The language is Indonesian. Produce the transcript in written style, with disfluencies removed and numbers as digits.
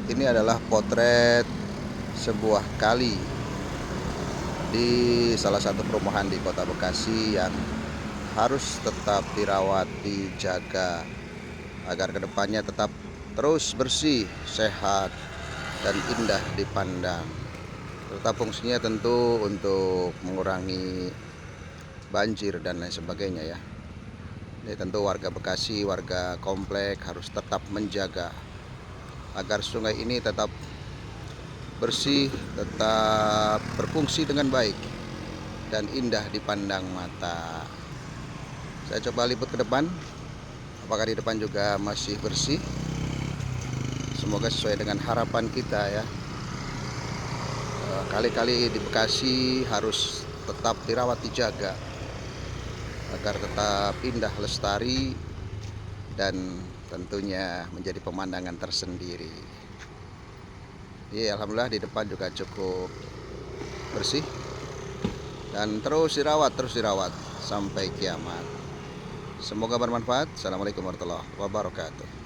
Ini adalah potret sebuah kali di salah satu perumahan di Kota Bekasi yang harus tetap dirawat, dijaga agar kedepannya tetap terus bersih, sehat, dan indah dipandang. Serta fungsinya tentu untuk mengurangi banjir dan lain sebagainya ya. Jadi tentu warga Bekasi, warga komplek harus tetap menjaga agar sungai ini tetap bersih, tetap berfungsi dengan baik dan indah dipandang mata. Saya coba liput ke depan, apakah di depan juga masih bersih. Semoga sesuai dengan harapan kita ya. Kali-kali di Bekasi harus tetap dirawat, dijaga agar tetap indah, lestari, dan tentunya menjadi pemandangan tersendiri. Iya, alhamdulillah di depan juga cukup bersih dan terus dirawat sampai kiamat. Semoga bermanfaat. Assalamualaikum warahmatullahi wabarakatuh.